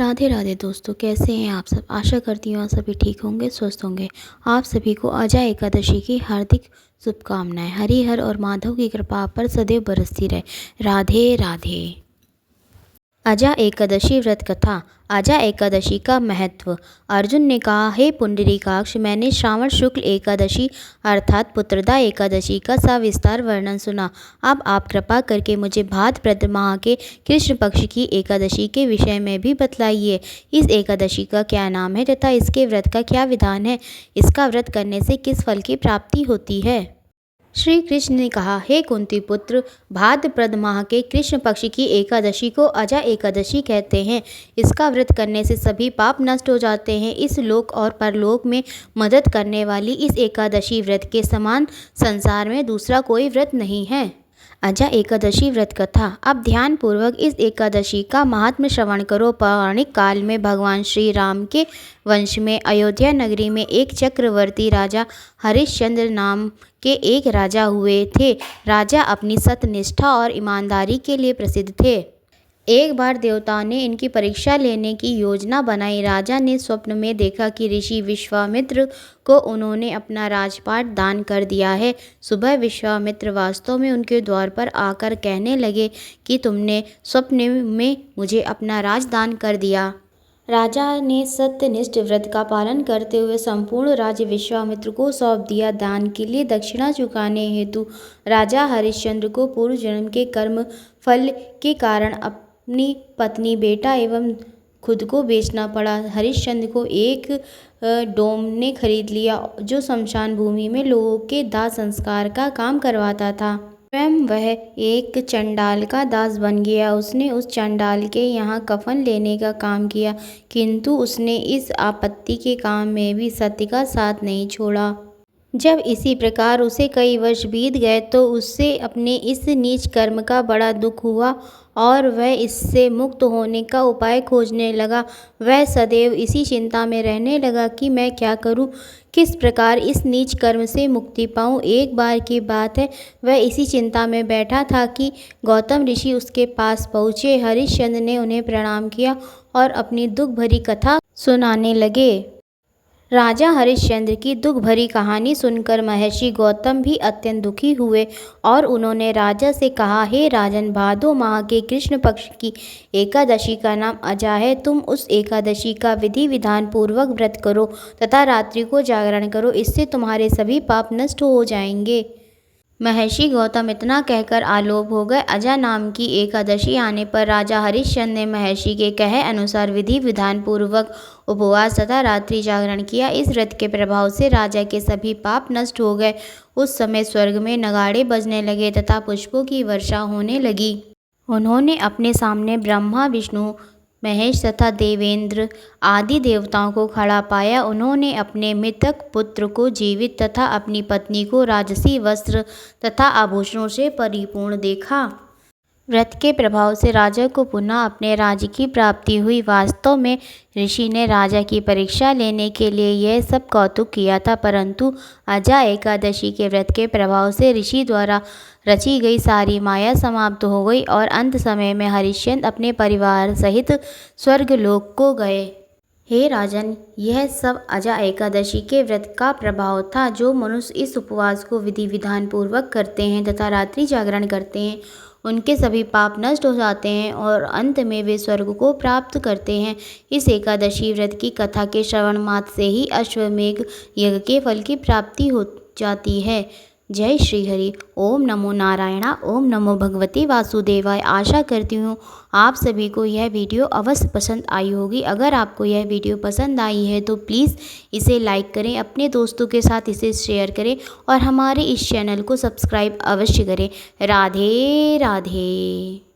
राधे राधे दोस्तों, कैसे हैं आप सब। आशा करती हूँ आप सभी ठीक होंगे, स्वस्थ होंगे। आप सभी को अजय एकादशी की हार्दिक शुभकामनाएं। हरिहर और माधव की कृपा आप पर सदैव बरसती रहे। राधे राधे। अजा एकादशी व्रत कथा। अजा एकादशी का महत्व। अर्जुन ने कहा, हे पुंडरीकाक्ष, मैंने श्रावण शुक्ल एकादशी अर्थात पुत्रदा एकादशी का सविस्तार वर्णन सुना। अब आप कृपा करके मुझे भाद्रपद माह के कृष्ण पक्ष की एकादशी के विषय में भी बतलाइए। इस एकादशी का क्या नाम है तथा इसके व्रत का क्या विधान है। इसका व्रत करने से किस फल की प्राप्ति होती है। श्री कृष्ण ने कहा, हे कुंती पुत्र, भाद्रपद माह के कृष्ण पक्ष की एकादशी को अजा एकादशी कहते हैं। इसका व्रत करने से सभी पाप नष्ट हो जाते हैं। इस लोक और परलोक में मदद करने वाली इस एकादशी व्रत के समान संसार में दूसरा कोई व्रत नहीं है। अजा एकादशी व्रत कथा। अब ध्यान पूर्वक इस एकादशी का महात्म्य श्रवण करो। पौराणिक काल में भगवान श्री राम के वंश में अयोध्या नगरी में एक चक्रवर्ती राजा हरिश्चंद्र नाम के एक राजा हुए थे। राजा अपनी सत्यनिष्ठा और ईमानदारी के लिए प्रसिद्ध थे। एक बार देवताओं ने इनकी परीक्षा लेने की योजना बनाई। राजा ने स्वप्न में देखा कि ऋषि विश्वामित्र को उन्होंने अपना राजपाट दान कर दिया है। सुबह विश्वामित्र वास्तव में उनके द्वार पर आकर कहने लगे कि तुमने स्वप्न में मुझे अपना राजदान कर दिया। राजा ने सत्यनिष्ठ व्रत का पालन करते हुए संपूर्ण राज्य विश्वामित्र को सौंप दिया। दान के लिए दक्षिणा चुकाने हेतु राजा हरिश्चंद्र को पूर्व जन्म के कर्म फल के कारण अपनी पत्नी, बेटा एवं खुद को बेचना पड़ा। हरिश्चंद्र को एक डोम ने खरीद लिया जो शमशान भूमि में लोगों के दाह संस्कार का काम करवाता था। स्वयं वह एक चंडाल का दास बन गया। उसने उस चंडाल के यहाँ कफन लेने का काम किया, किंतु उसने इस आपत्ति के काम में भी सत्य का साथ नहीं छोड़ा। जब इसी प्रकार उसे कई वर्ष बीत गए तो उससे अपने इस नीच कर्म का बड़ा दुख हुआ और वह इससे मुक्त होने का उपाय खोजने लगा। वह सदैव इसी चिंता में रहने लगा कि मैं क्या करूं, किस प्रकार इस नीच कर्म से मुक्ति पाऊं। एक बार की बात है, वह इसी चिंता में बैठा था कि गौतम ऋषि उसके पास पहुँचे। हरिश्चंद्र ने उन्हें प्रणाम किया और अपनी दुख भरी कथा सुनाने लगे। राजा हरिश्चंद्र की दुख भरी कहानी सुनकर महर्षि गौतम भी अत्यंत दुखी हुए और उन्होंने राजा से कहा, हे राजन, भादो माह के कृष्ण पक्ष की एकादशी का नाम अजा है। तुम उस एकादशी का विधि विधान पूर्वक व्रत करो तथा रात्रि को जागरण करो। इससे तुम्हारे सभी पाप नष्ट हो जाएंगे। महर्षि गौतम इतना कहकर आलोप हो गए। अजा नाम की एकादशी आने पर राजा हरिश्चंद्र ने महर्षि के कहे अनुसार विधि विधान पूर्वक उपवास तथा रात्रि जागरण किया। इस व्रत के प्रभाव से राजा के सभी पाप नष्ट हो गए। उस समय स्वर्ग में नगाड़े बजने लगे तथा पुष्पों की वर्षा होने लगी। उन्होंने अपने सामने ब्रह्मा, विष्णु, महेश तथा देवेंद्र आदि देवताओं को खड़ा पाया। उन्होंने अपने मृतक पुत्र को जीवित तथा अपनी पत्नी को राजसी वस्त्र तथा आभूषणों से परिपूर्ण देखा। व्रत के प्रभाव से राजा को पुनः अपने राज्य की प्राप्ति हुई। वास्तव में ऋषि ने राजा की परीक्षा लेने के लिए यह सब कौतुक किया था, परंतु अजा एकादशी के व्रत के प्रभाव से ऋषि द्वारा रची गई सारी माया समाप्त हो गई और अंत समय में हरिश्चंद्र अपने परिवार सहित स्वर्गलोक को गए। हे राजन, यह सब अजा एकादशी के व्रत का प्रभाव था। जो मनुष्य इस उपवास को विधि विधान पूर्वक करते हैं तथा रात्रि जागरण करते हैं, उनके सभी पाप नष्ट हो जाते हैं और अंत में वे स्वर्ग को प्राप्त करते हैं। इस एकादशी व्रत की कथा के श्रवण मात्र से ही अश्वमेघ यज्ञ के फल की प्राप्ति हो जाती है। जय श्री हरि। ओम नमो नारायणा। ओम नमो भगवते वासुदेवाय। आशा करती हूँ आप सभी को यह वीडियो अवश्य पसंद आई होगी। अगर आपको यह वीडियो पसंद आई है तो प्लीज़ इसे लाइक करें, अपने दोस्तों के साथ इसे शेयर करें और हमारे इस चैनल को सब्सक्राइब अवश्य करें। राधे राधे।